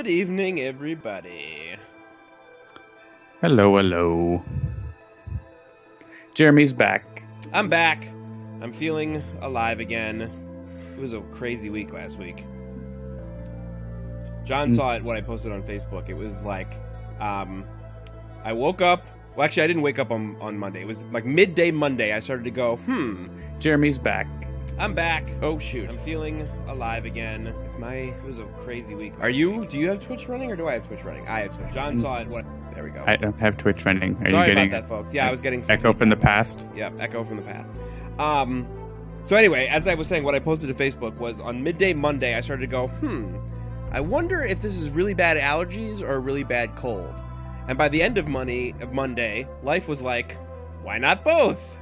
Good evening, everybody. Hello, hello. Jeremy's back. I'm back. I'm feeling alive again. It was a crazy week last week. John saw it when I posted on Facebook. It was like, I woke up. Well, actually, I didn't wake up on Monday. It was like midday Monday. I started to go, Jeremy's back. I'm back. Oh, shoot. I'm feeling alive again. It was a crazy week. Do you have Twitch running or do I have Twitch running? I have Twitch. John saw it. There we go. I don't have Twitch running. Are Sorry you getting about that, folks. Yeah, I was getting some echo from the past? Yep, echo from the past. So anyway, as I was saying, what I posted to Facebook was on midday Monday, I started to go, I wonder if this is really bad allergies or a really bad cold. And by the end of Monday, life was like, why not both?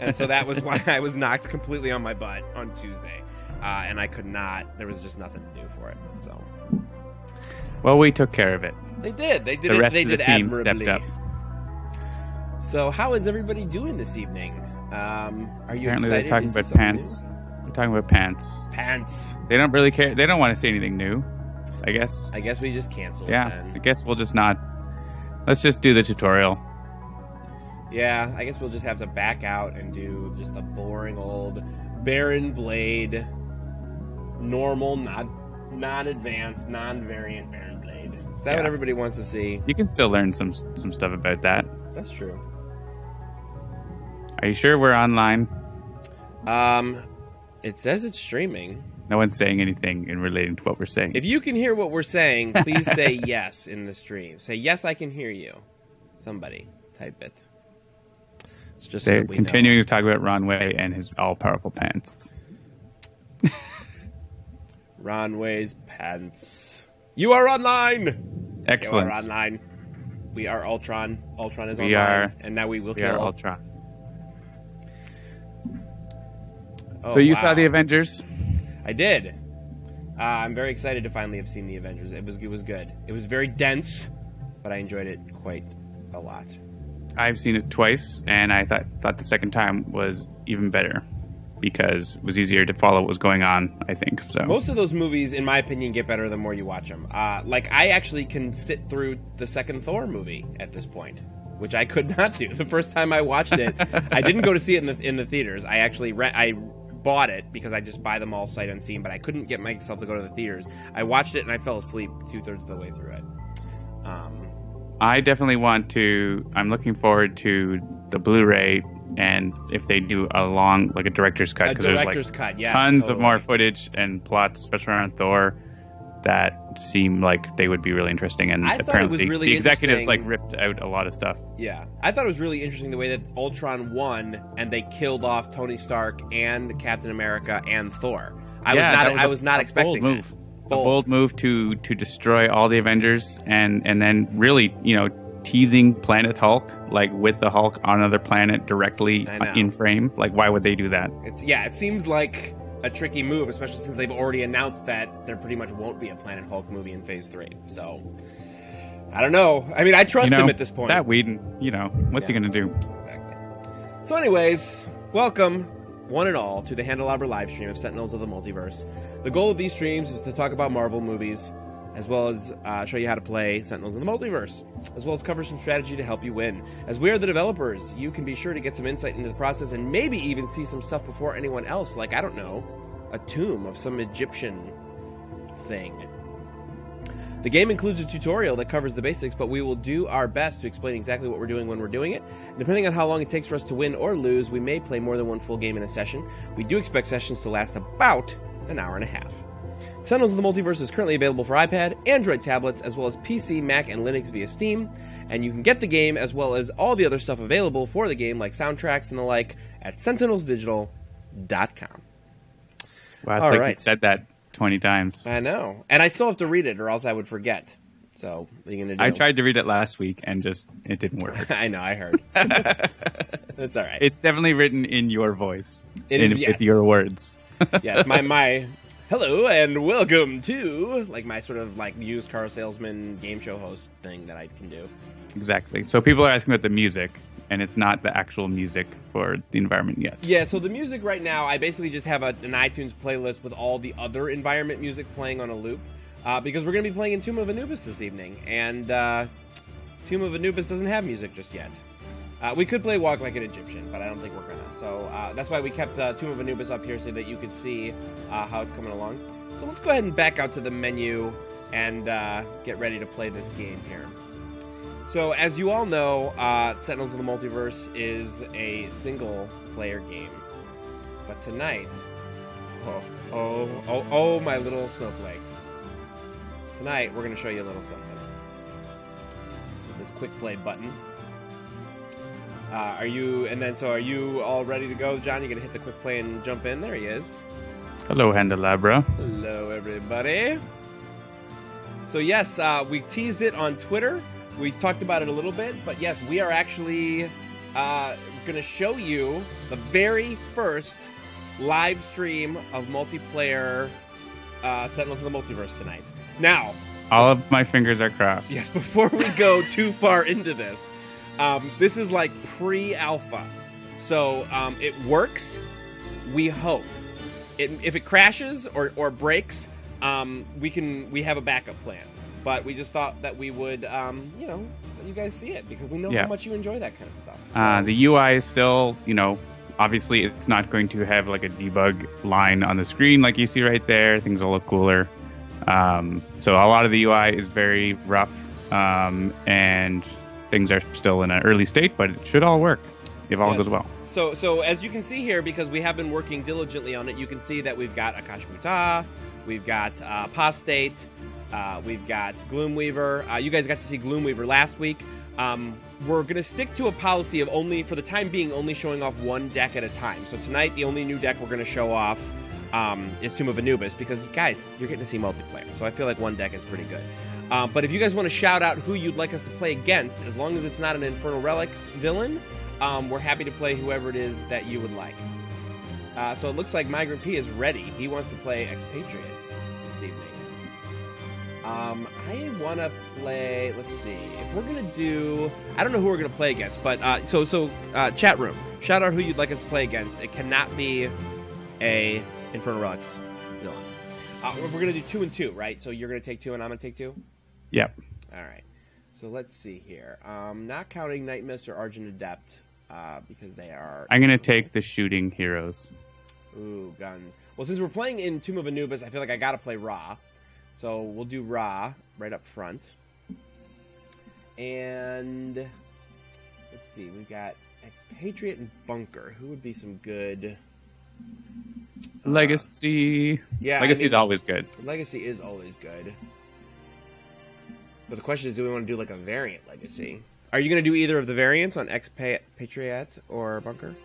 And so that was why I was knocked completely on my butt on Tuesday. And I could not, there was just nothing to do for it. So, well, we took care of it. They did. They did. The rest they of the did team admirably. stepped up. So, how is everybody doing this evening? Are you Apparently, excited? they're talking about pants. They're talking about pants. Pants. They don't really care. They don't want to see anything new, I guess. I guess we just cancel it Yeah, then. I guess we'll just not. Let's just do the tutorial. Yeah, I guess we'll just have to back out and do just a boring old Baron Blade, normal, non-advanced, non-variant Baron Blade. Is that what everybody wants to see? You can still learn some stuff about that. That's true. Are you sure we're online? It says it's streaming. No one's saying anything in relating to what we're saying. If you can hear what we're saying, please say yes in the stream. Say, yes, I can hear you. Somebody, type it. It's just They're so that we continuing to talk about Ron Way and his all-powerful pants. Ron Way's pants. You are online! Excellent. You are online. We are Ultron. Ultron is We online. are- And now we will We kill are Ultron. Oh, So you wow. saw the Avengers? I did. I'm very excited to finally have seen the Avengers. It was good. It was very dense, but I enjoyed it quite a lot. I've seen it twice, and I thought the second time was even better because it was easier to follow what was going on, I think. So Most of those movies, in my opinion, get better the more you watch them. Like, I actually can sit through the second Thor movie at this point, which I could not do. The first time I watched it, I didn't go to see it in the theaters. I actually I bought it because I just buy them all sight unseen, but I couldn't get myself to go to the theaters. I watched it and I fell asleep 2/3 of the way through it. I definitely want to. I'm looking forward to the Blu-ray, and if they do a director's cut, because there's like cut, yes, tons of totally. more footage and plots, especially around Thor, that seem like they would be really interesting. And I thought it apparently, was really the executives interesting. ripped out a lot of stuff. Yeah, I thought it was really interesting the way that Ultron won and they killed off Tony Stark and Captain America and Thor. I was not expecting bold move. that. A bold move to destroy all the Avengers and then really, teasing Planet Hulk, like with the Hulk on another planet directly in frame. Like, why would they do that? It seems like a tricky move, especially since they've already announced that there pretty much won't be a Planet Hulk movie in Phase 3. So, I don't know. I mean, I trust him at this point. That Whedon, what's he going to do? Exactly. So anyways, welcome, one and all, to the Handelabra live stream of Sentinels of the Multiverse. The goal of these streams is to talk about Marvel movies, as well as show you how to play Sentinels of the Multiverse, as well as cover some strategy to help you win. As we are the developers, you can be sure to get some insight into the process and maybe even see some stuff before anyone else, like, I don't know, a tomb of some Egyptian thing. The game includes a tutorial that covers the basics, but we will do our best to explain exactly what we're doing when we're doing it. Depending on how long it takes for us to win or lose, we may play more than one full game in a session. We do expect sessions to last about an hour and a half. Sentinels of the Multiverse is currently available for iPad, Android tablets, as well as PC, Mac, and Linux via Steam, and you can get the game as well as all the other stuff available for the game, like soundtracks and the like, at sentinelsdigital.com. Wow, it's All like right. you said that 20 times. I know. And I still have to read it, or else I would forget. So, what are you going to do? I tried to read it last week, and it didn't work. I know, I heard. That's all right. It's definitely written in your voice. Yes. With your words. Yes, my hello and welcome to, like, my sort of, like, used car salesman game show host thing that I can do. Exactly. So people are asking about the music, and it's not the actual music for the environment yet. Yeah, so the music right now, I basically just have an iTunes playlist with all the other environment music playing on a loop. because we're going to be playing in Tomb of Anubis this evening, and Tomb of Anubis doesn't have music just yet. We could play Walk Like an Egyptian, but I don't think we're gonna. So that's why we kept Tomb of Anubis up here so that you could see how it's coming along. So let's go ahead and back out to the menu and get ready to play this game here. So as you all know, Sentinels of the Multiverse is a single-player game. But tonight, oh, my little snowflakes. Tonight, we're going to show you a little something. So this quick play button. Are you all ready to go, John? You going to hit the quick play and jump in? There he is. Hello, Handelabra. Hello, everybody. So yes, we teased it on Twitter. We talked about it a little bit, but yes, we are actually going to show you the very first live stream of multiplayer Sentinels of the Multiverse tonight. Now, all of my fingers are crossed. Yes, before we go too far into this, this is like pre-alpha, so it works. We hope. If it crashes or breaks, we have a backup plan. But we just thought that we would, let you guys see it because we know how much you enjoy that kind of stuff. So. The UI is still, obviously it's not going to have like a debug line on the screen like you see right there. Things will look cooler. So a lot of the UI is very rough, and things are still in an early state, but it should all work if all goes well. So as you can see here, because we have been working diligently on it, you can see that we've got Akash Muta, we've got Apostate, we've got Gloomweaver. You guys got to see Gloomweaver last week. We're going to stick to a policy of only, for the time being, only showing off one deck at a time. So tonight, the only new deck we're going to show off is Tomb of Anubis, because, guys, you're getting to see multiplayer. So I feel like one deck is pretty good. But if you guys want to shout out who you'd like us to play against, as long as it's not an Infernal Relics villain, we're happy to play whoever it is that you would like. So it looks like Migrant P is ready. He wants to play Expatriate this evening. I want to play, let's see, if we're going to do, I don't know who we're going to play against, but, chat room, shout out who you'd like us to play against. It cannot be a Infernal Relics villain. We're going to do 2 and 2, right? So you're going to take 2 and I'm going to take 2? Yep. All right. So let's see here. Not counting Night Mist or Argent Adept, because they are... I'm going to take the shooting heroes. Ooh, guns. Well, since we're playing in Tomb of Anubis, I feel like I got to play Ra. So we'll do Ra right up front. And let's see, we've got Expatriate and Bunker. Who would be some good... Legacy. Yeah, Legacy is always good. Legacy is always good. But the question is, do we want to do like a variant Legacy? Are you going to do either of the variants on Expatriate or Bunker?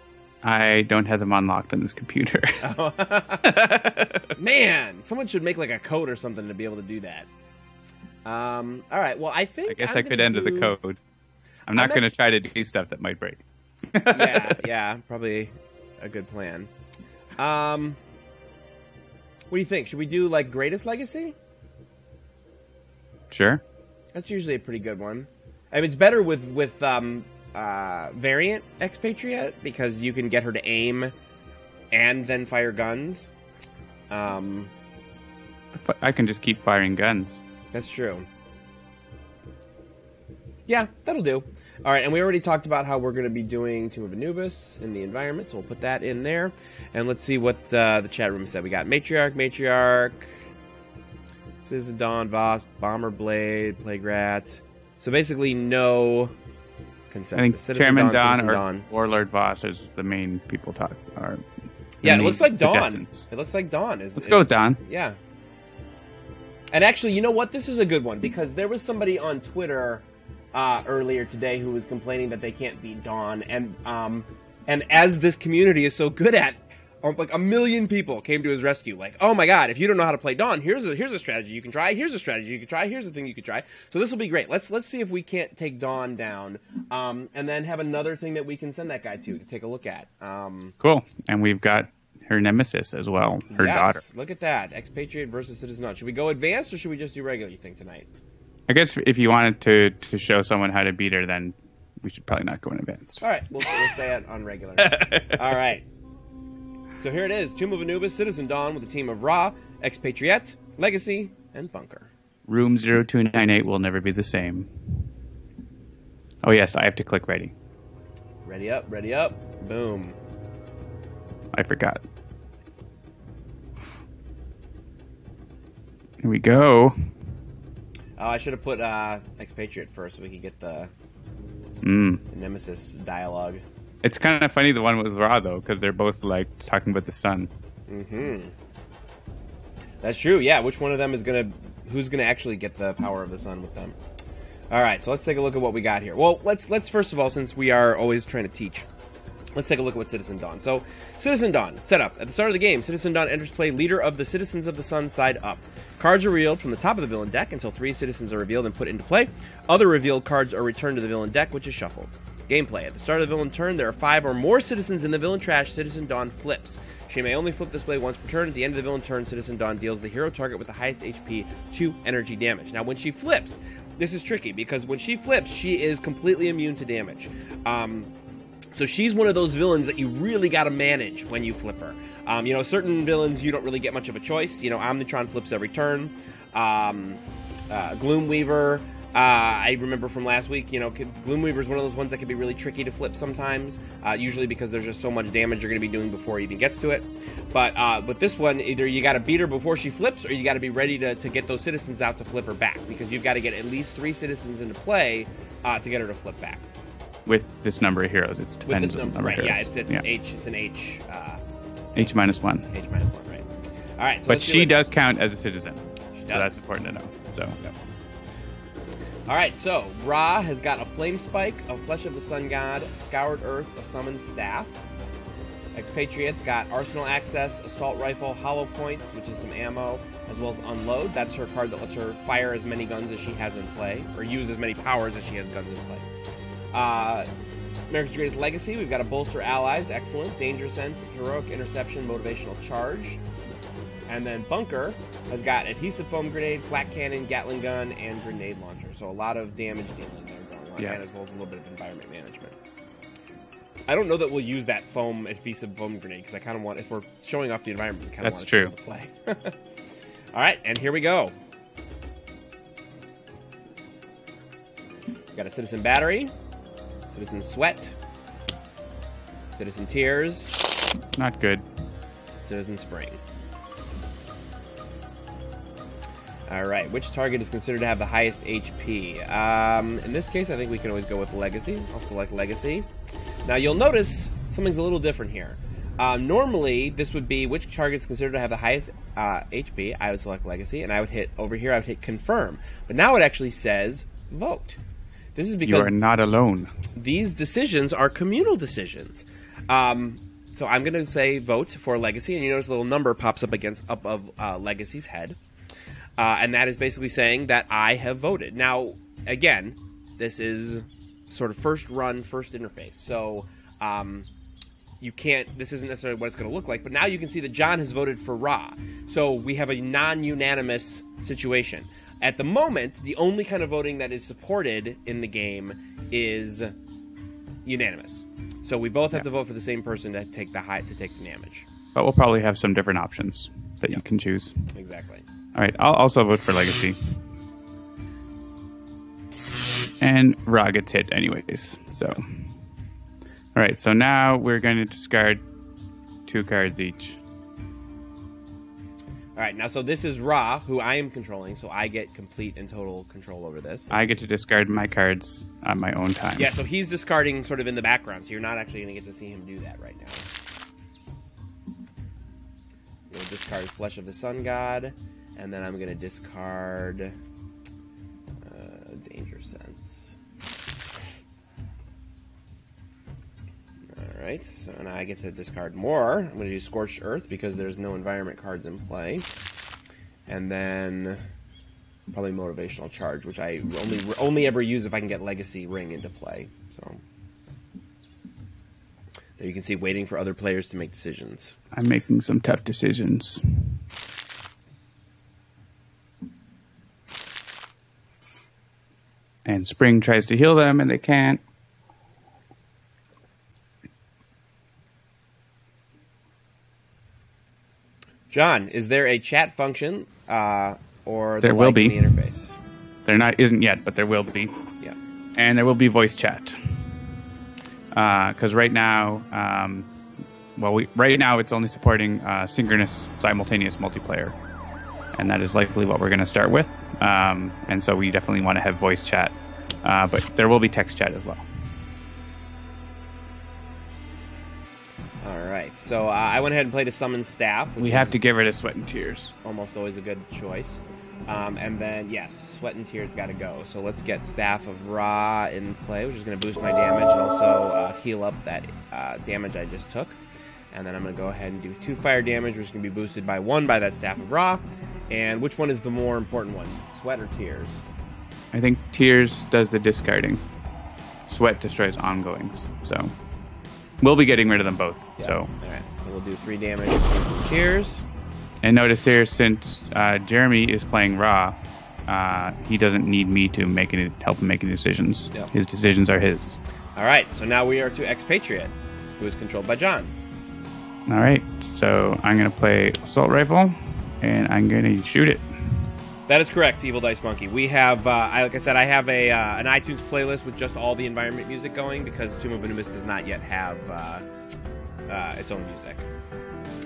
I don't have them unlocked on this computer. Oh. Man, someone should make like a code or something to be able to do that. All right, well, I guess I could enter the code. I'm not going to try to do stuff that might break. yeah, probably a good plan. What do you think? Should we do like Greatest Legacy? Sure. That's usually a pretty good one. I mean, it's better with variant Expatriate because you can get her to aim and then fire guns. I can just keep firing guns. That's true. Yeah, that'll do. All right, and we already talked about how we're going to be doing Tomb of Anubis in the environment, so we'll put that in there. And let's see what the chat room said. We got Matriarch, Citizen Dawn, Voss, Bomber Blade, Plague Rat. So basically no consensus. I think Citizen Chairman Dawn or Dawn. Warlord Voss is the main people talk. Yeah, it looks like Dawn. It looks like Dawn. Let's go with Dawn. Yeah. And actually, you know what? This is a good one because there was somebody on Twitter earlier today who was complaining that they can't beat Dawn, and as this community is so good at, like 1 million people came to his rescue. Like, oh my god, if you don't know how to play Dawn, here's a strategy you can try. Here's a strategy you can try. Here's a thing you could try. So this will be great. Let's see if we can't take Dawn down, and then have another thing that we can send that guy to take a look at. Cool. And we've got her nemesis as well, her daughter. Look at that. Expatriate versus Citizen Dawn. Should we go advanced or should we just do regular, you think, tonight? I guess if you wanted to show someone how to beat her, then we should probably not go in advanced. All right. We'll stay on regular. All right. So here it is. Tomb of Anubis, Citizen Dawn with a team of Ra, Expatriate, Legacy, and Bunker. Room 0298 will never be the same. Oh, yes, I have to click ready. Ready up, ready up. Boom. I forgot. Here we go. Oh, I should have put Expatriate first so we could get the Nemesis dialogue. It's kind of funny, the one with Ra, though, because they're both, like, talking about the sun. Mm-hmm. That's true, yeah. Which one of them is who's gonna actually get the power of the sun with them? All right, so let's take a look at what we got here. Well, let's first of all, since we are always trying to teach, let's take a look at what Citizen Dawn. So, Citizen Dawn, setup. At the start of the game, Citizen Dawn enters play leader of the Citizens of the Sun side up. Cards are revealed from the top of the villain deck until 3 citizens are revealed and put into play. Other revealed cards are returned to the villain deck, which is shuffled. Gameplay. At the start of the villain turn, there are 5 or more citizens in the villain trash. Citizen Dawn flips. She may only flip this way once per turn. At the end of the villain turn, Citizen Dawn deals the hero target with the highest HP 2 energy damage. Now, when she flips, this is tricky, because when she flips, she is completely immune to damage. So she's one of those villains that you really got to manage when you flip her. Certain villains, you don't really get much of a choice. Omnitron flips every turn. Gloomweaver, I remember from last week, Gloomweaver is one of those ones that can be really tricky to flip sometimes, usually because there's just so much damage you're going to be doing before he even gets to it. But this one, either you got to beat her before she flips, or you got to be ready to get those citizens out to flip her back, because you've got to get at least 3 citizens into play to get her to flip back. With this number of heroes, it depends on the number of heroes. Yeah, it's an H. H minus 1. H minus 1, right. All right. So but she does count as a citizen. So that's important to know. So. Yep. All right, so Ra has got a Flame Spike, a Flesh of the Sun God, Scoured Earth, a Summoned Staff. Expatriate's got Arsenal Access, Assault Rifle, Hollow Points, which is some ammo, as well as Unload. That's her card that lets her fire as many guns as she has in play, or use as many powers as she has guns in play. America's Greatest Legacy, we've got a Bolster Allies, excellent. Danger Sense, Heroic Interception, Motivational Charge. And then Bunker has got Adhesive Foam Grenade, Flak Cannon, Gatling Gun, and Grenade Launcher. So a lot of damage dealing there going on, and as well as a little bit of environment management. I don't know that we'll use that Adhesive Foam Grenade, because I kind of want, if we're showing off the environment, we kind of want to play. All right, and here we go. We've got a Citizen Battery, Citizen Sweat, Citizen Tears. Not good. Citizen Spring. All right, which target is considered to have the highest HP? In this case, I think we can always go with Legacy. I'll select Legacy. Now, you'll notice something's a little different here. Normally, this would be which target is considered to have the highest HP. I would select Legacy, and I would hit, over here, I would hit Confirm. But now it actually says Vote. This is because you are not alone. These decisions are communal decisions. So I'm going to say Vote for Legacy, and you notice a little number pops up above Legacy's head. And that is basically saying that I have voted. Now, again, this is sort of first run, first interface. So this isn't necessarily what it's going to look like, but now you can see that John has voted for Ra. So we have a non-unanimous situation. At the moment, the only kind of voting that is supported in the game is unanimous. So we both have to vote for the same person to take the damage. But we'll probably have some different options that you can choose. Exactly. All right, I'll also vote for Legacy. And Ra gets hit anyways. So, all right, so now we're going to discard 2 cards each. All right, now so this is Ra, who I am controlling, so I get complete and total control over this. I get to discard my cards on my own time. Yeah, so he's discarding sort of in the background, so you're not actually going to get to see him do that right now. We'll discard Flesh of the Sun God, and then I'm going to discard Danger Sense. Alright, so now I get to discard more. I'm going to do Scorched Earth because there's no environment cards in play. And then probably Motivational Charge, which I only ever use if I can get Legacy Ring into play. So there you can see waiting for other players to make decisions. I'm making some tough decisions. And Spring tries to heal them, and they can't. John, is there a chat function or There the will like be. in the interface? There isn't yet, but there will be. Yeah. And there will be voice chat. Because right now, right now it's only supporting synchronous, simultaneous multiplayer, and that is likely what we're going to start with. And so we definitely want to have voice chat, but there will be text chat as well. All right. So I went ahead and played a summon staff. We have to get rid of Sweat and Tears. Almost always a good choice. And then, yes, Sweat and Tears got to go. So let's get Staff of Ra in play, which is going to boost my damage and also heal up that damage I just took. And then I'm going to go ahead and do 2 fire damage, which is going to be boosted by 1 by that Staff of Ra. And which one is the more important one, Sweat or Tears? I think Tears does the discarding. Sweat destroys ongoings. So we'll be getting rid of them both. Yeah. So. All right. So we'll do 3 damage to Tears. And notice here, since Jeremy is playing Ra, he doesn't need me to help him make any decisions. Yep. His decisions are his. All right. So now we are to Expatriate, who is controlled by John. All right. So I'm going to play Assault Rifle, and I'm going to shoot it. That is correct, Evil Dice Monkey. We have, like I said, I have an iTunes playlist with just all the environment music going because Tomb of Anubis does not yet have its own music,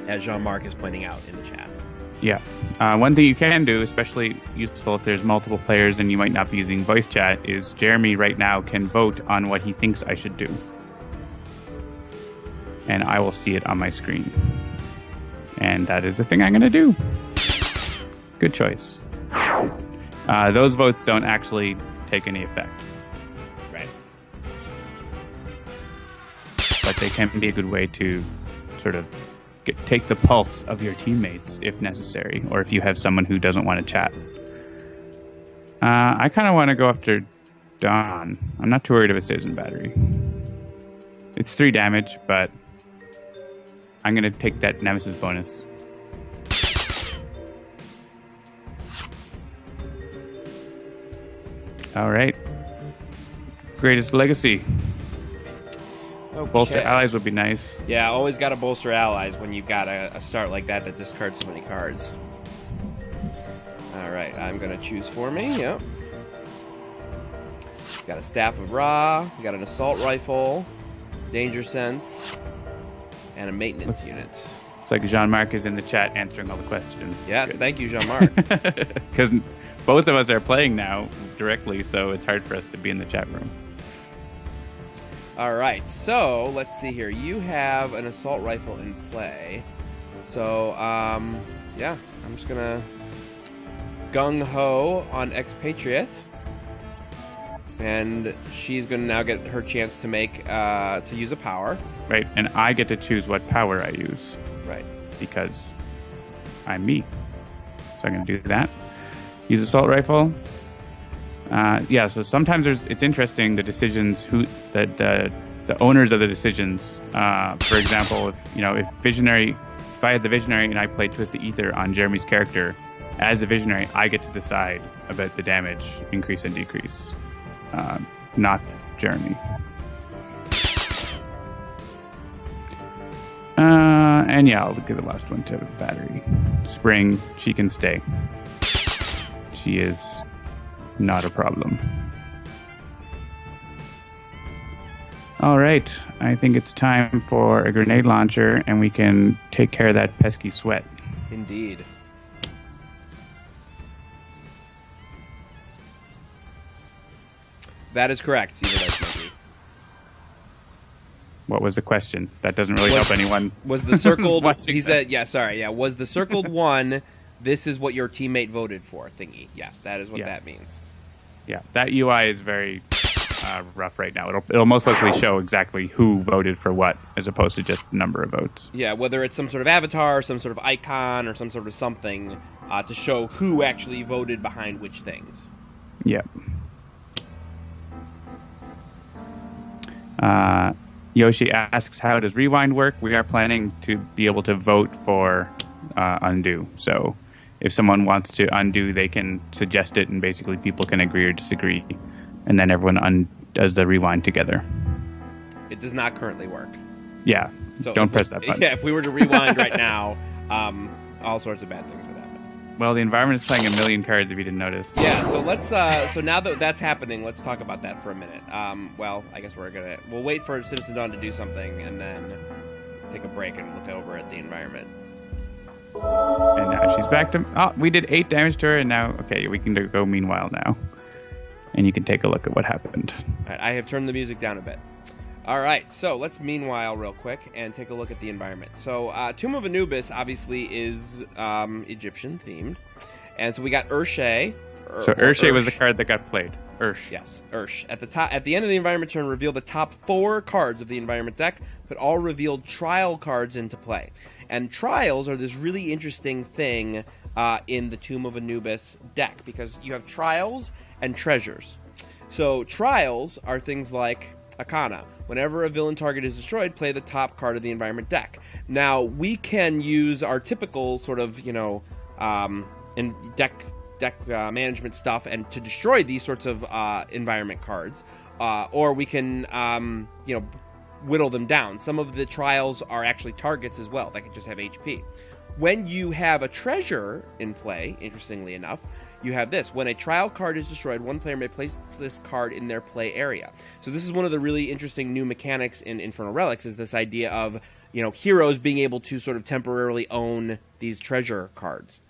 as Jean-Marc is pointing out in the chat. Yeah. One thing you can do, especially useful if there's multiple players and you might not be using voice chat, is Jeremy right now can vote on what he thinks I should do. And I will see it on my screen. And that is the thing I'm going to do. Good choice. Those votes don't actually take any effect. Right. But they can be a good way to sort of take the pulse of your teammates if necessary, or if you have someone who doesn't want to chat. I kind of want to go after Dawn. I'm not too worried if it stays in battery. It's 3 damage, but I'm going to take that Nemesis bonus. All right. Greatest Legacy. Okay. Bolster allies would be nice. Yeah, always got to bolster allies when you've got a start like that discards so many cards. All right, I'm going to choose for me. Yep. Got a Staff of Ra. We got an Assault Rifle, Danger Sense, and a Maintenance unit. It's like Jean-Marc is in the chat answering all the questions. Yes, thank you, Jean-Marc. Because both of us are playing now directly, so it's hard for us to be in the chat room. All right, so let's see here. You have an Assault Rifle in play. So, yeah, I'm just going to gung-ho on Expatriate. And she's going to now get her chance to to use a power. Right, and I get to choose what power I use. Right. Because I'm me. So I'm going to do that. Use Assault Rifle. Yeah, so sometimes it's interesting the decisions the owners of the decisions. For example, if I had the Visionary and I played Twist the Ether on Jeremy's character, as the Visionary, I get to decide about the damage increase and decrease, not Jeremy. And yeah, I'll give the last one to Battery. Spring, she can stay. She is not a problem. All right, I think it's time for a grenade launcher, and we can take care of that pesky Sweat. Indeed. That is correct, Evil Dice Monkey. What was the question? That doesn't really help anyone. Was the circled... he that. said, yeah, sorry, yeah. Was the circled one, this is what your teammate voted for, thingy. Yes, that is what that means. Yeah, that UI is very rough right now. It'll most likely show exactly who voted for what, as opposed to just the number of votes. Yeah, whether it's some sort of avatar, some sort of icon, or some sort of something to show who actually voted behind which things. Yeah. Yoshi asks, how does Rewind work? We are planning to be able to vote for undo. So if someone wants to undo, they can suggest it, and basically people can agree or disagree, and then everyone undoes the rewind together. It does not currently work. Yeah, so don't press that button. Yeah, if we were to rewind right now, all sorts of bad things would happen. Well, the environment is playing a million cards if you didn't notice. Yeah, so let's so now that that's happening, let's talk about that for a minute. Well, I guess we'll wait for Citizen Dawn to do something and then take a break and look over at the environment. And now she's back to... Oh, we did 8 damage to her, and now... Okay, we can go meanwhile now. And you can take a look at what happened. All right, I have turned the music down a bit. All right, so let's meanwhile real quick and take a look at the environment. So Tomb of Anubis obviously is Egyptian-themed. And so we got Urshay. So Urshay was the card that got played. Ursh. Yes, Ursh. At the end of the environment turn, reveal the top 4 cards of the environment deck. Put all revealed trial cards into play. And trials are this really interesting thing in the Tomb of Anubis deck, because you have trials and treasures. So trials are things like Arcana. Whenever a villain target is destroyed, play the top card of the environment deck. Now, we can use our typical sort of, in deck management stuff and to destroy these sorts of environment cards. Or we can, whittle them down. Some of the trials are actually targets as well. They can just have HP. When you have a treasure in play, interestingly enough, you have this. When a trial card is destroyed, one player may place this card in their play area. So this is one of the really interesting new mechanics in Infernal Relics, is this idea of, heroes being able to sort of temporarily own these treasure cards.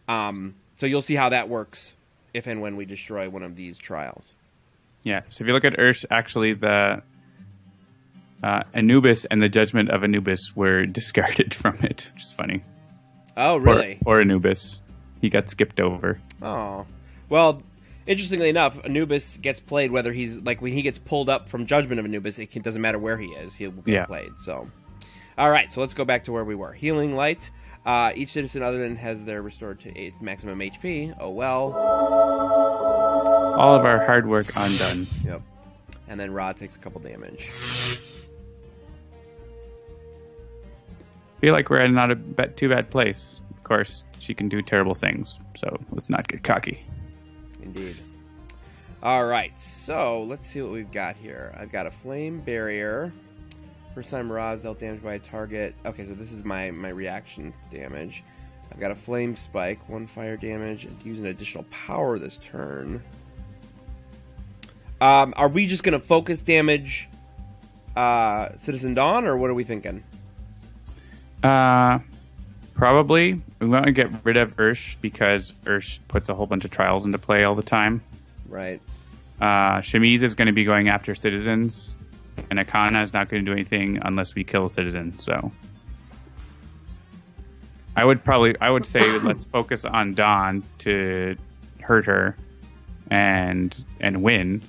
So you'll see how that works if and when we destroy one of these trials. Yeah, so if you look at Ursh, actually the Anubis and the Judgment of Anubis were discarded from it, which is funny. Oh, really? Or Anubis. He got skipped over. Oh. Well, interestingly enough, Anubis gets played whether he's... Like, when he gets pulled up from Judgment of Anubis, it doesn't matter where he is. He'll get played, so... All right, so let's go back to where we were. Healing Light. Each citizen other than has their restored to maximum HP. Oh, well. All of our hard work undone. Yep. And then Ra takes a couple damage. Feel like we're in not a too bad place. Of course, she can do terrible things, so let's not get cocky. Indeed. All right, so let's see what we've got here. I've got a Flame Barrier. First time Ra is dealt damage by a target. Okay, so this is my reaction damage. I've got a Flame Spike, 1 fire damage, and use an additional power this turn. Are we just going to focus damage Citizen Dawn, or what are we thinking? Probably. We want to get rid of Ursh because Ursh puts a whole bunch of trials into play all the time. Right. Shamiz is going to be going after citizens, and Akana is not going to do anything unless we kill a citizen. So I would say let's focus on Dawn to hurt her and win.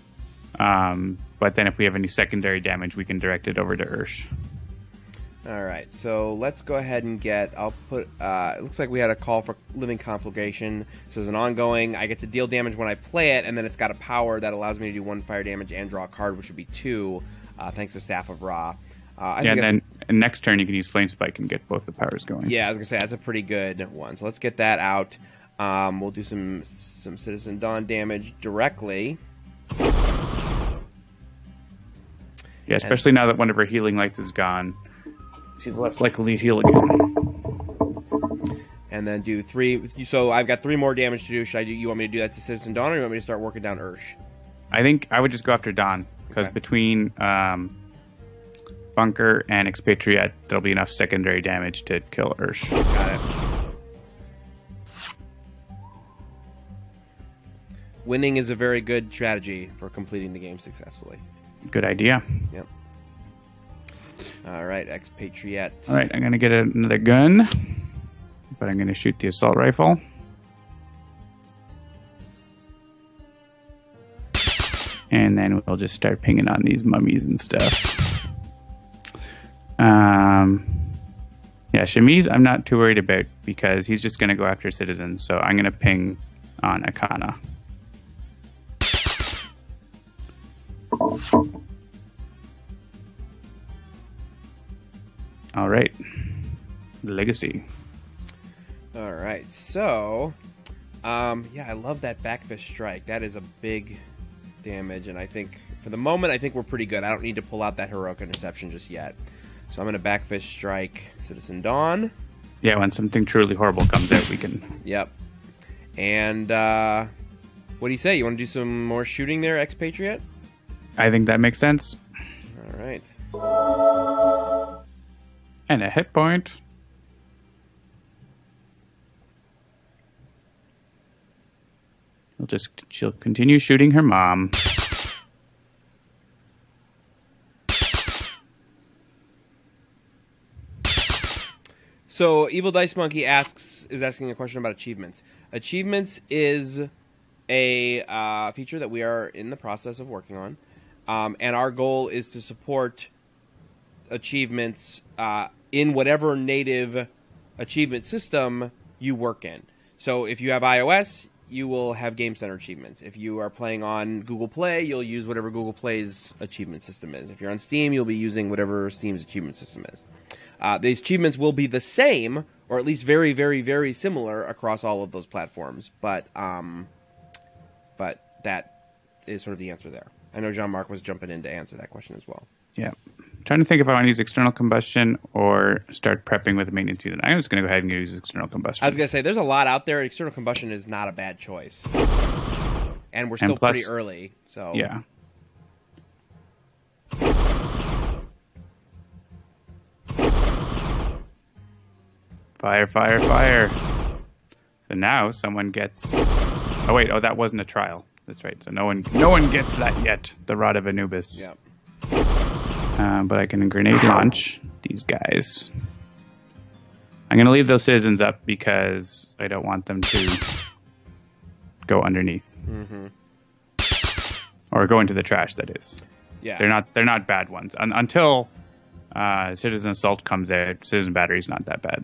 But then if we have any secondary damage, we can direct it over to Ursh. All right, so let's go ahead and I'll put, it looks like we had a call for Living Conflagration. So as an ongoing, I get to deal damage when I play it, and then it's got a power that allows me to do 1 fire damage and draw a card, which would be 2, thanks to Staff of Ra. And then next turn you can use Flame Spike and get both the powers going. Yeah, I was going to say, that's a pretty good one. So let's get that out. We'll do some Citizen Dawn damage directly. Yeah, especially now that one of her healing lights is gone. She's less likely to heal again. And then do 3. So I've got 3 more damage to do. You want me to do that to Citizen Dawn, or you want me to start working down Ursh? I think I would just go after Dawn, because between Bunker and Expatriate, there'll be enough secondary damage to kill Ursh. Got it. Winning is a very good strategy for completing the game successfully. Good idea. Yep. All right, Expatriate. All right, I'm going to get another gun, but I'm going to shoot the assault rifle. And then we'll just start pinging on these mummies and stuff. Yeah, Shamiz I'm not too worried about because he's just going to go after citizens, so I'm going to ping on Akana. All right. Legacy. All right. So, yeah, I love that backfist strike. That is a big damage, and I think, for the moment, I think we're pretty good. I don't need to pull out that heroic interception just yet. So I'm going to backfist strike Citizen Dawn. Yeah, when something truly horrible comes out, we can... Yep. And what do you say? You want to do some more shooting there, expatriate? I think that makes sense. All right. And a hit point. She'll continue shooting her mom. So Evil Dice Monkey is asking a question about achievements. Achievements is a feature that we are in the process of working on, and our goal is to support achievements in whatever native achievement system you work in. So if you have iOS, you will have Game Center achievements. If you are playing on Google Play, you'll use whatever Google Play's achievement system is. If you're on Steam, you'll be using whatever Steam's achievement system is. These achievements will be the same, or at least very, very, very similar across all of those platforms. But that is sort of the answer there. I know Jean-Marc was jumping in to answer that question as well. Yeah. I'm trying to think if I want to use external combustion or start prepping with a maintenance unit. I'm just going to go ahead and use external combustion. I was going to say, there's a lot out there. External combustion is not a bad choice. And we're still pretty early. So yeah. Fire, fire, fire. So now someone gets... Oh, wait. Oh, that wasn't a trial. That's right. So no one gets that yet. The Rod of Anubis. Yep. But I can grenade launch these guys. I'm going to leave those citizens up because I don't want them to go underneath. Mm-hmm. Or go into the trash, that is. Yeah. They're not bad ones. Until Citizen Assault comes out, Citizen Battery is not that bad.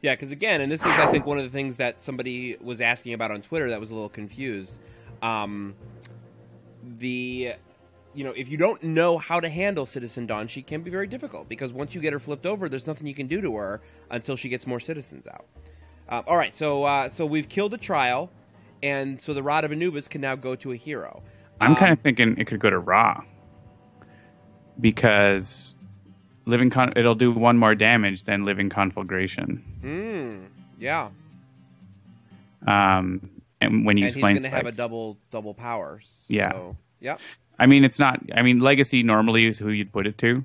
Yeah, because again, and this is, I think, one of the things that somebody was asking about on Twitter that was a little confused. If you don't know how to handle Citizen Dawn, she can be very difficult because once you get her flipped over, there's nothing you can do to her until she gets more citizens out. All right, so we've killed a trial, and so the Rod of Anubis can now go to a hero. I'm kind of thinking it could go to Ra because it'll do one more damage than Living Conflagration. Yeah. And when you he's going to have a double power. Yeah. So, yeah. I mean, it's not. I mean, Legacy normally is who you'd put it to,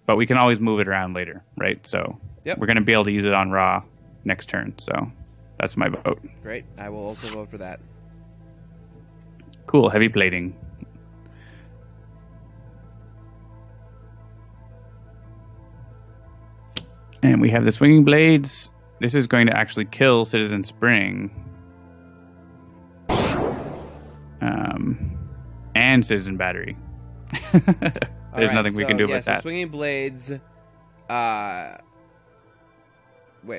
but we can always move it around later, right? So we're going to be able to use it on Ra next turn. So that's my vote. Great. I will also vote for that. Cool. Heavy plating. And we have the Swinging Blades. This is going to actually kill Citizen Spring. And Citizen Battery. There's nothing we can do about that. Swinging Blades. It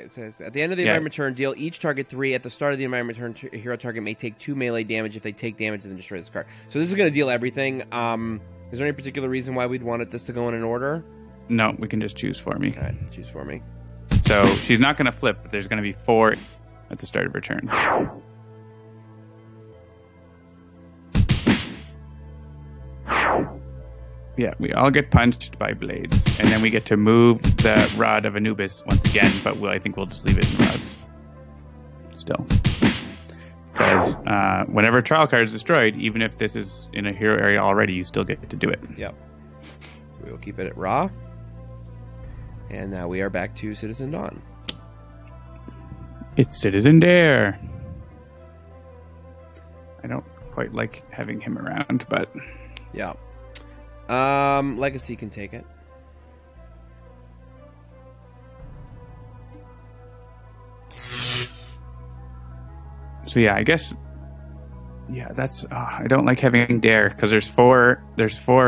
says at the end of the environment turn, deal each target 3. At the start of the environment turn, hero target may take 2 melee damage. If they take damage, then destroy this card. So this is going to deal everything. Is there any particular reason why we'd want this to go in an order? No, we can just choose for me. All right, choose for me. So she's not going to flip, but there's going to be 4 at the start of her turn. Yeah, we all get punched by blades, and then we get to move the Rod of Anubis once again, but I think we'll just leave it in Ra's still. Because whenever a trial card is destroyed, even if this is in a hero area already, you still get to do it. Yep. So we will keep it at Ra. And now we are back to Citizen Dawn. It's Citizen Dare. I don't quite like having him around, but... Yeah. Legacy can take it. So yeah, I guess... Yeah, that's... I don't like having Dare, because there's four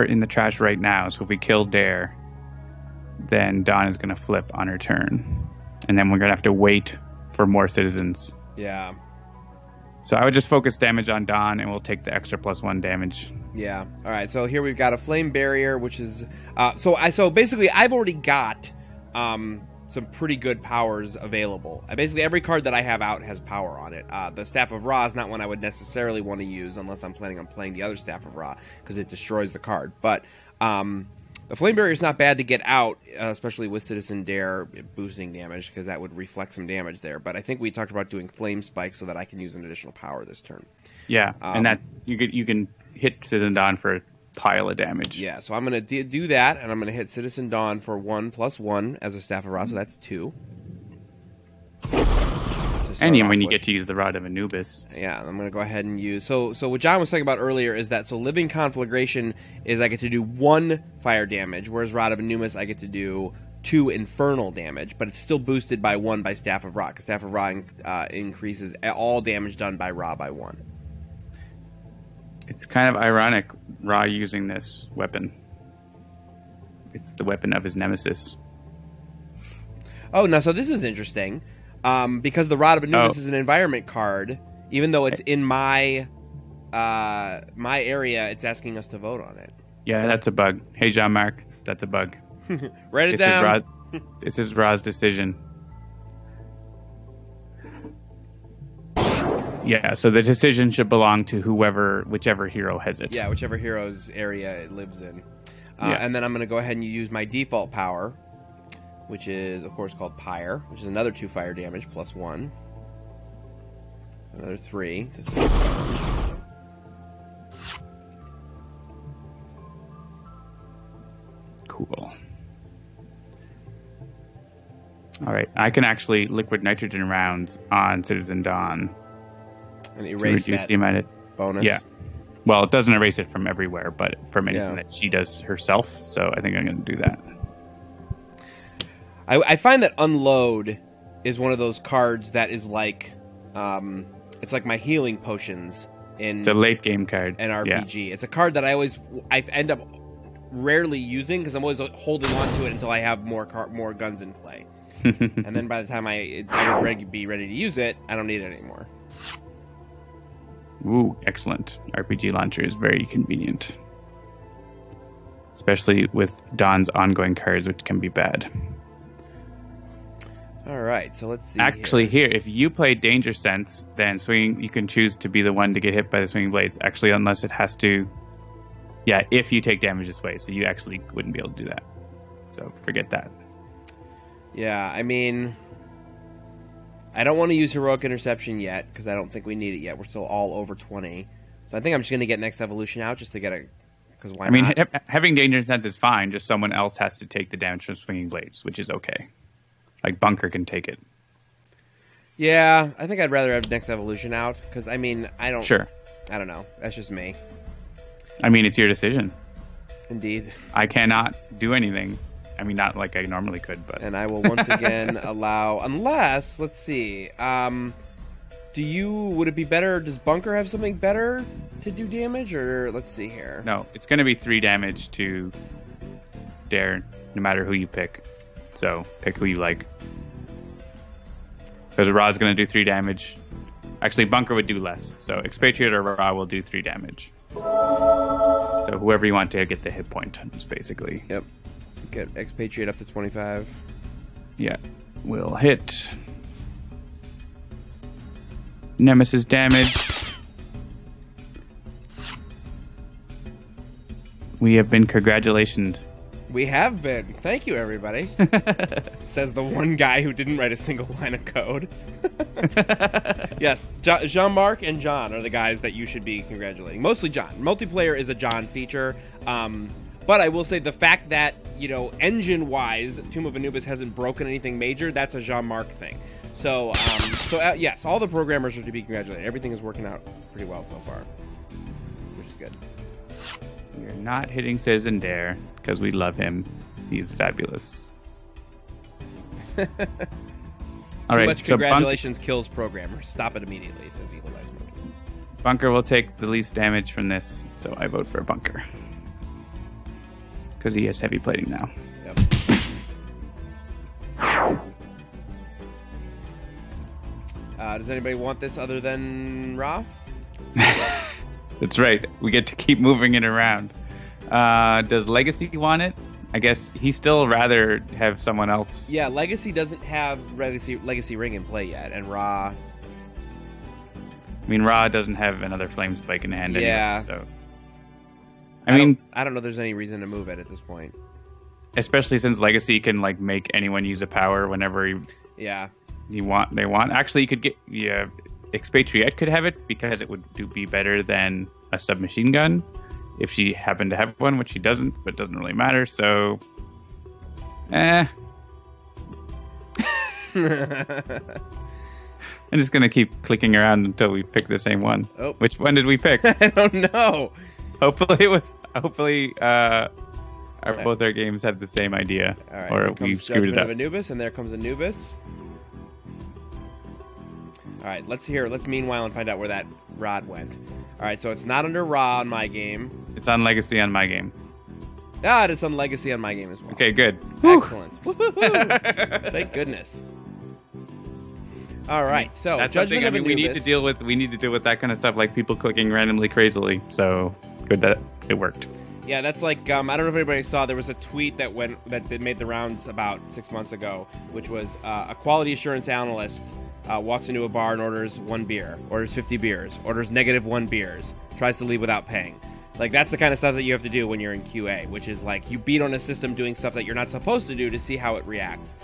in the trash right now, so if we kill Dare, then Dawn is going to flip on her turn. And then we're going to have to wait for more citizens. Yeah. So I would just focus damage on Dawn, and we'll take the extra +1 damage. Yeah. All right. So here we've got a flame barrier, which is so basically I've already got some pretty good powers available. Basically every card that I have out has power on it. The Staff of Ra is not one I would necessarily want to use unless I'm planning on playing the other Staff of Ra because it destroys the card. But The Flame Barrier is not bad to get out, especially with Citizen Dare boosting damage, because that would reflect some damage there. But I think we talked about doing Flame Spike so that I can use an additional power this turn. Yeah, and that you can hit Citizen Dawn for a pile of damage. Yeah, so I'm going to do that, and I'm going to hit Citizen Dawn for 1+1 as a Staff of Ra, so that's 2. And when you get to use the Rod of Anubis. Yeah, I'm going to go ahead and use... So what John was talking about earlier is that, Living Conflagration is I get to do 1 fire damage, whereas Rod of Anubis I get to do 2 infernal damage, but it's still boosted by 1 by Staff of Ra, because Staff of Ra increases all damage done by Ra by 1. It's kind of ironic, Ra using this weapon. It's the weapon of his nemesis. Oh, now, so this is interesting. Because the Rod of Anubis is an environment card, even though it's in my area, it's asking us to vote on it. Yeah, that's a bug. Hey, Jean-Marc, that's a bug. Write it down. This is Ra's decision. Yeah, so the decision should belong to whichever hero has it. Yeah, whichever hero's area it lives in. And then I'm going to go ahead and use my default power, which is, of course, called Pyre, which is another 2 fire damage plus 1. So another 3 to 6. Cool. All right, I can actually liquid nitrogen rounds on Citizen Dawn and erase to reduce that the amount of bonus. Yeah. Well, it doesn't erase it from everywhere, but from anything that she does herself. So I think I'm going to do that. I find that Unload is one of those cards that is like, it's like my healing potions in the late game card in RPG. Yeah. It's a card that I end up rarely using because I'm always holding on to it until I have more guns in play, and then by the time I would be ready to use it, I don't need it anymore. Ooh, excellent! RPG launcher is very convenient, especially with Dawn's ongoing cards, which can be bad. All right, so let's see. Actually, here, if you play Danger Sense, then you can choose to be the one to get hit by the swinging blades. Actually, unless it has to, if you take damage this way, so you actually wouldn't be able to do that. So forget that. Yeah, I mean, I don't want to use Heroic Interception yet because I don't think we need it yet. We're still all over 20, so I think I'm just going to get Next Evolution out just to get a. Because why? I mean, having Danger Sense is fine. Just someone else has to take the damage from swinging blades, which is okay. Like, Bunker can take it. Yeah, I think I'd rather have Next Evolution out, because, I mean, I don't know. That's just me. I mean, it's your decision. Indeed. I cannot do anything. I mean, not like I normally could, but... And I will once again allow... Unless, let's see, would it be better... Does Bunker have something better to do damage, or... Let's see here. No, it's going to be 3 damage to Dare, no matter who you pick. So, pick who you like. Because Ra's going to do 3 damage. Actually, Bunker would do less. So, Expatriate or Ra will do 3 damage. So, whoever you want to get the hit point, just basically. Yep. Get Expatriate up to 25. Yeah. We'll hit. Nemesis damage. We have been congratulated. We have been. Thank you, everybody. Says the one guy who didn't write a single line of code. Yes, Jean-Marc and John are the guys that you should be congratulating. Mostly John. Multiplayer is a John feature. But I will say the fact that, engine-wise, Tomb of Anubis hasn't broken anything major, that's a Jean-Marc thing. So yes, all the programmers are to be congratulated. Everything is working out pretty well so far, which is good. We're not hitting Citizen Dare because we love him. He's fabulous. All right. Too much congratulations kills programmers. Stop it immediately, says Eagle Eyes Monkey. Bunker will take the least damage from this, so I vote for Bunker. Because he has heavy plating now. Yep. Does anybody want this other than Ra? That's right. We get to keep moving it around. Does Legacy want it? I guess he still rather have someone else. Yeah, Legacy doesn't have Legacy Ring in play yet, and Ra... I mean, Ra doesn't have another Flame Spike in hand anyway, so... I don't know if there's any reason to move it at this point. especially since Legacy can like make anyone use a power whenever they want. Actually, you could get Expatriate could have it because it would be better than a submachine gun if she happened to have one, which she doesn't, but it doesn't really matter. So, I'm just gonna keep clicking around until we pick the same one. Oh. Which one did we pick? I don't know. Hopefully, both our games have the same idea, All right, or we screwed it up. Of Anubis, and there comes Anubis. All right, let's meanwhile and find out where that rod went. All right, so it's not under Ra on my game. It's on Legacy on my game. Ah, it's on Legacy on my game as well. Okay, good. Excellent. Thank goodness. All right, so that's Judgment something. of Anubis. We need to deal with that kind of stuff, like people clicking randomly crazily. So good that it worked. Yeah, that's like I don't know if anybody saw. There was a tweet that made the rounds about 6 months ago, which was a quality assurance analyst walks into a bar and orders 1 beer, orders 50 beers, orders -1 beers, tries to leave without paying. Like, that's the kind of stuff that you have to do when you're in QA, which is like you beat on a system doing stuff that you're not supposed to do to see how it reacts.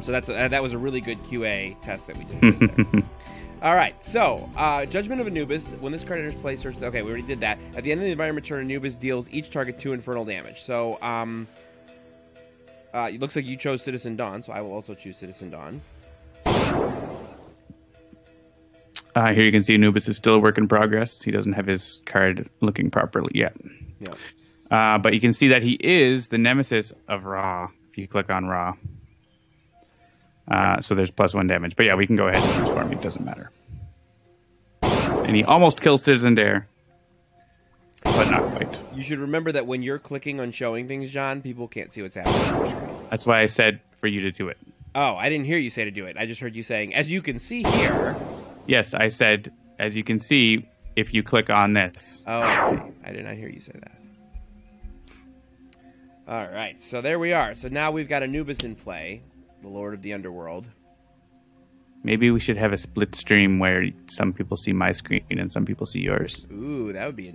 So that was a really good QA test that we just did there. All right, so Judgment of Anubis. When this card enters play, search. Okay, we already did that. At the end of the environment turn, Anubis deals each target 2 infernal damage. So it looks like you chose Citizen Dawn, so I will also choose Citizen Dawn. Here you can see Anubis is still a work in progress. He doesn't have his card looking properly yet. Yeah. But you can see that he is the nemesis of Ra if you click on Ra. So there's +1 damage. But yeah, we can go ahead and transform. It doesn't matter. And he almost kills Citizen Dare. But not quite. You should remember that when you're clicking on showing things, John, people can't see what's happening on your screen. That's why I said for you to do it. Oh, I didn't hear you say to do it. I just heard you saying, as you can see here. Yes, I said, as you can see, if you click on this. Oh, I see. I did not hear you say that. All right, so there we are. So now we've got Anubis in play, the Lord of the Underworld. Maybe we should have a split stream where some people see my screen and some people see yours. Ooh, that would be.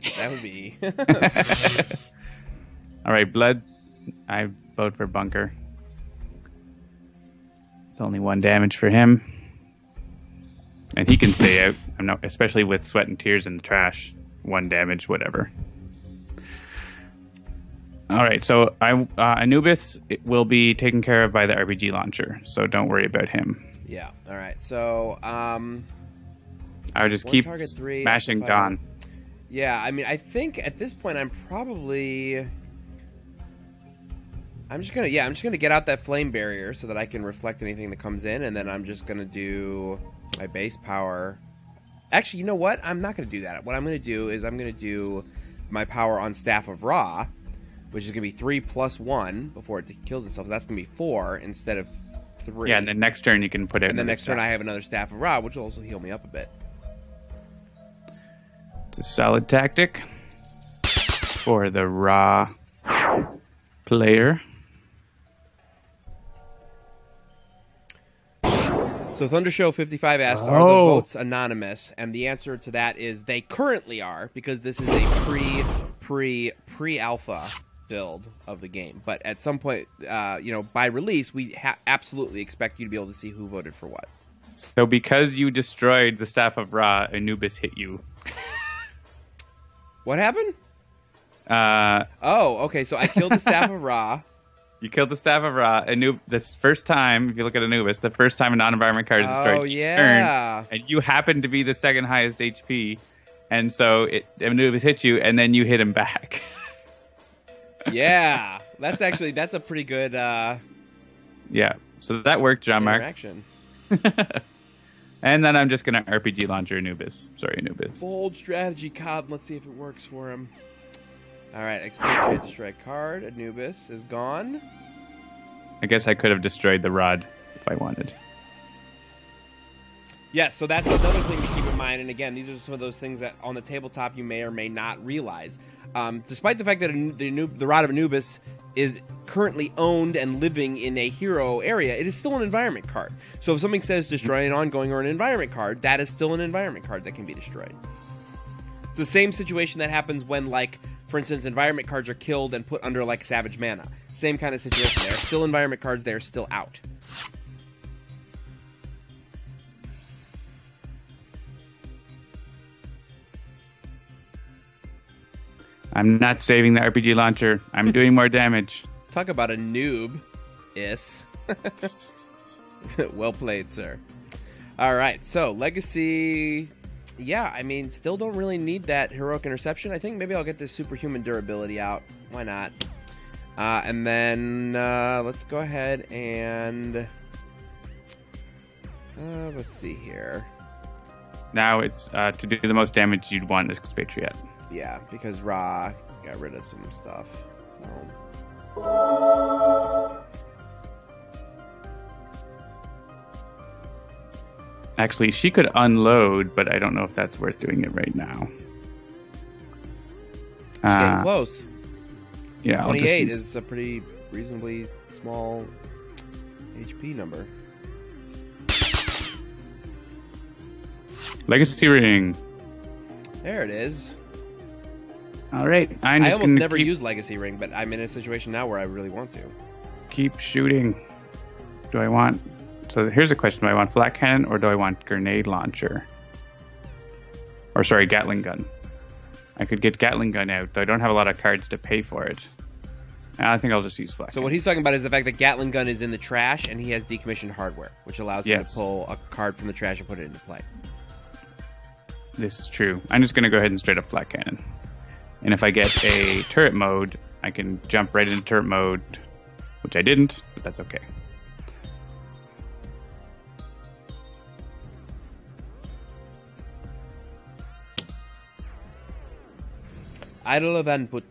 All right, Blood. I vote for Bunker. It's only 1 damage for him. And he can stay out, especially with Sweat and Tears in the trash. 1 damage, whatever. All right, so Anubis will be taken care of by the RPG launcher, so don't worry about him. Yeah. All right. So I would just keep smashing Dawn. Yeah. I mean, I think at this point I'm just gonna get out that flame barrier so that I can reflect anything that comes in, and then I'm just gonna do my base power. Actually, you know what? I'm not gonna do that. What I'm gonna do is I'm gonna do my power on Staff of Ra, which is gonna be 3 + 1 before it kills itself. So that's gonna be 4 instead of 3. Yeah, and the next turn you can put it. And the next turn I have another Staff of Ra, which will also heal me up a bit. It's a solid tactic for the Ra player. So Thundershow 55 asks, are the votes anonymous? And the answer to that is they currently are, because this is a pre-alpha build of the game. But at some point, by release, we absolutely expect you to be able to see who voted for what. So because you destroyed the Staff of Ra, Anubis hit you. What happened? Okay. So I killed the Staff of Ra. You killed the Staff of Ra. This first time, if you look at Anubis, the first time a non-environment card is destroyed turn, and you happen to be the second highest HP, and so Anubis hit you, and then you hit him back. Yeah, that's a pretty good. Yeah, so that worked, John Mark. Interaction. And then I'm just gonna RPG launcher Anubis. Sorry, Anubis. Bold strategy, Cobb. Let's see if it works for him. All right, expatriate, destroy card. Anubis is gone. I guess I could have destroyed the rod if I wanted. Yes, so that's another thing to keep in mind. And again, these are some of those things that on the tabletop you may or may not realize. Despite the fact that the Rod of Anubis is currently owned and living in a hero area, it is still an environment card. So if something says destroy an ongoing or an environment card, that is still an environment card that can be destroyed. It's the same situation that happens when, like, For instance, environment cards are killed and put under like Savage Mana. Same kind of situation there. Still environment cards, they're still out. I'm not saving the RPG launcher. I'm doing more damage. Talk about a noob. Well played, sir. All right, so Legacy. Yeah, I mean, still don't really need that Heroic Interception. I think maybe I'll get this Superhuman Durability out. Why not? And then let's go ahead and... let's see here. Now it's to do the most damage you'd want Expatriate. Yeah, because Ra got rid of some stuff. So... Actually, she could unload, but I don't know if that's worth doing it right now. It's getting close. Yeah, 28 is a pretty reasonably small HP number. Legacy Ring. There it is. All right. I almost never use Legacy Ring, but I'm in a situation now where I really want to. Keep shooting. Do I want... So here's a question. Do I want Flat Cannon or do I want Grenade Launcher? Or sorry, Gatling Gun. I could get Gatling Gun out, though I don't have a lot of cards to pay for it. I think I'll just use Flat Cannon. So what he's talking about is the fact that Gatling Gun is in the trash and he has decommissioned hardware, which allows him to pull a card from the trash and put it into play. This is true. I'm just going to go ahead and straight up Flat Cannon. And if I get a turret mode, I can jump right into turret mode, which I didn't, but that's okay. Idol of Anput.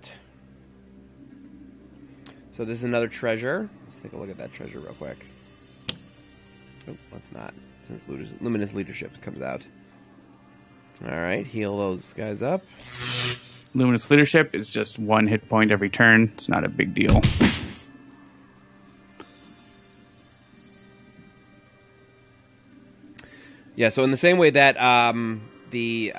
So this is another treasure. Let's take a look at that treasure real quick. Oh, let's not, since Luminous Leadership comes out. Alright, heal those guys up. Luminous Leadership is just 1 hit point every turn. It's not a big deal. Yeah, so in the same way that the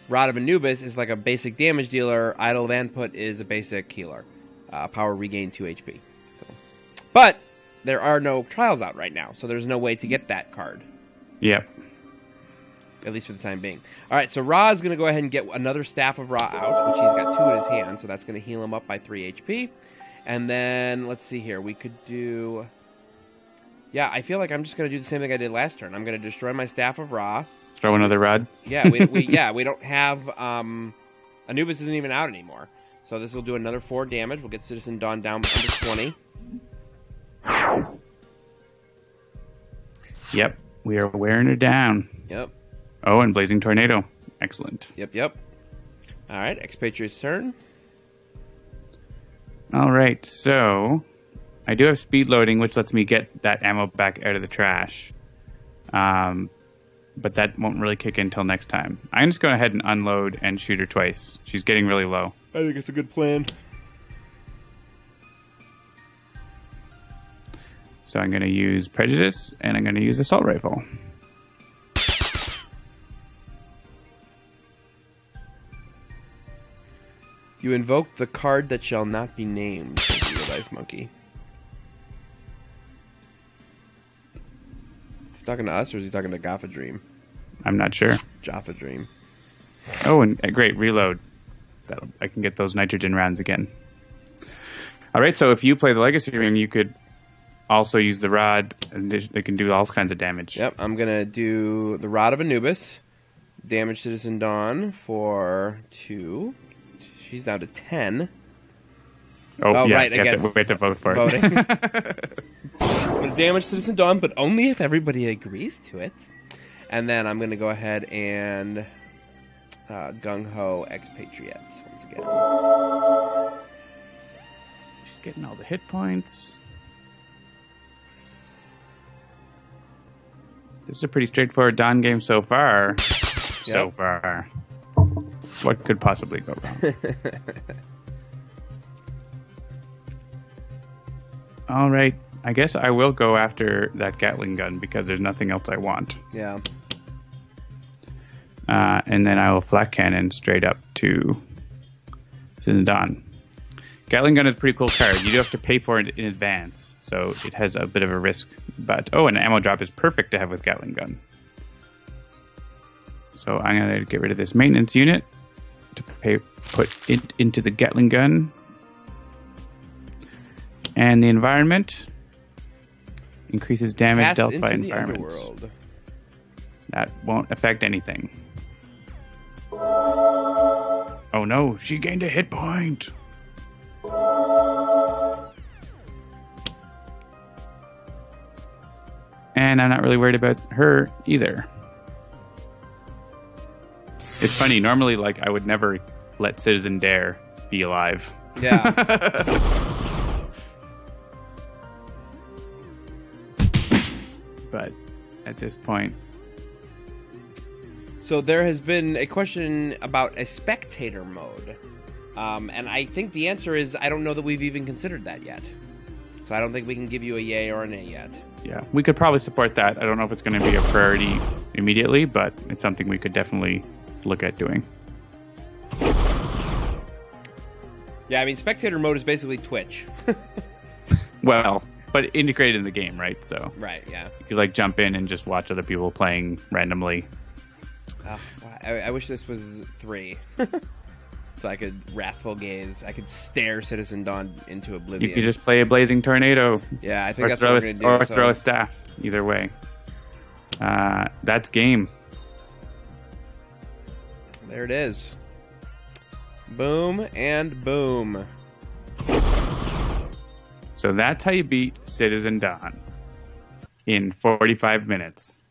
Rod of Anubis is like a basic damage dealer, Idol of Anput is a basic healer. Power regain 2 HP. So. But there are no trials out right now, so there's no way to get that card. Yep. At least for the time being. Alright, so Ra is going to go ahead and get another Staff of Ra out, which he's got 2 in his hand, so that's going to heal him up by 3 HP. And then, let's see here, we could do... Yeah, I feel like I'm just going to do the same thing I did last turn. I'm going to destroy my Staff of Ra. Throw another rod. Yeah, we don't have... Anubis isn't even out anymore. So this will do another 4 damage. We'll get Citizen Dawn down under 20. Yep, we are wearing her down. Yep. Oh, and Blazing Tornado. Excellent. Yep. Alright, Expatriate's turn. Alright, so... I do have speed loading, which lets me get that ammo back out of the trash. But that won't really kick in until next time. I'm just going ahead and unload and shoot her twice. She's getting really low. I think it's a good plan. So I'm going to use Prejudice, and I'm going to use Assault Rifle. You invoke the card that shall not be named, says the Ice Monkey. Is he talking to us, or is he talking to Gaffa Dream? I'm not sure. Jaffa Dream. Oh, and great, reload. I can get those nitrogen rounds again. All right, so if you play the Legacy Ring, you could also use the Rod, and they can do all kinds of damage. Yep, I'm going to do the Rod of Anubis. Damage Citizen Dawn for 2. She's down to 10. Oh yeah, right, we have to vote for voting. it. I'm going to damage Citizen Dawn, but only if everybody agrees to it. And then I'm going to go ahead and gung-ho Expatriates once again. She's getting all the hit points. This is a pretty straightforward Dawn game so far. Yep. So far. What could possibly go wrong? All right. I guess I will go after that Gatling gun because there's nothing else I want. Yeah. And then I will Flat Cannon straight up to Citizen Dawn. Gatling gun is a pretty cool card. You do have to pay for it in advance, so it has a bit of a risk. But an ammo drop is perfect to have with Gatling gun. So I'm going to get rid of this maintenance unit to put it into the Gatling gun. And the environment increases damage Cast dealt into by the environments. underworld. That won't affect anything. Oh no, she gained a hit point. And I'm not really worried about her either. It's funny, normally like I would never let Citizen Dare be alive. Yeah. But at this point, So there has been a question about a spectator mode. And I think the answer is I don't know that we've even considered that yet. So I don't think we can give you a yay or a nay yet. yeah, we could probably support that. I don't know if it's going to be a priority immediately, but it's something we could definitely look at doing. Yeah, I mean, spectator mode is basically Twitch. Well, but integrated in the game, right? So Right, yeah. you could like jump in and just watch other people playing randomly. I wish this was 3. So I could wrathful gaze. I could stare Citizen Dawn into oblivion. You could just play a blazing tornado. Yeah, I think Or that's throw what we're a, going to do. or throw a staff. Either way. That's game. There it is. Boom and boom. So that's how you beat Citizen Dawn in 45 minutes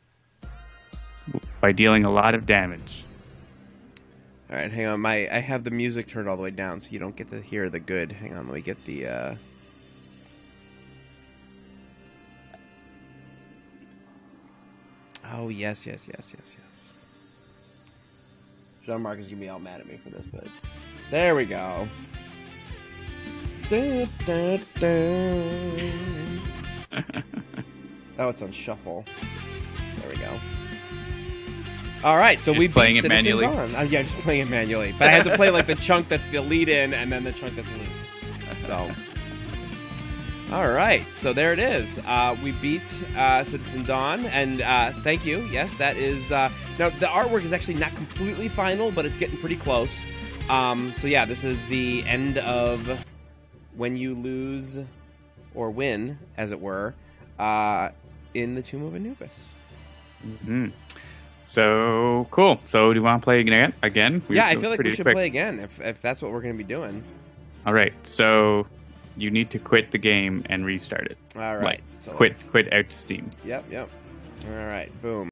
by dealing a lot of damage. All right, hang on. I have the music turned all the way down, so you don't get to hear the good. Hang on, let me get the. Oh yes. John Mark is gonna be all mad at me for this, but there we go. Oh, it's on shuffle. There we go. All right, so Just we playing beat it Citizen manually? Dawn. Yeah, just playing it manually. But I had to play like the chunk that's the lead in, and then the chunk that's linked. So, all right, so there it is. We beat Citizen Dawn, and thank you. Yes, that is. Now the artwork is actually not completely final, but it's getting pretty close. So yeah, this is the end of when you lose or win, as it were, in the Tomb of Anubis. Mm-hmm. So cool. So do you want to play again? Yeah, I feel like we should play again if that's what we're going to be doing. All right. So you need to quit the game and restart it. All right. Like, So quit out to Steam. Yep. All right. Boom.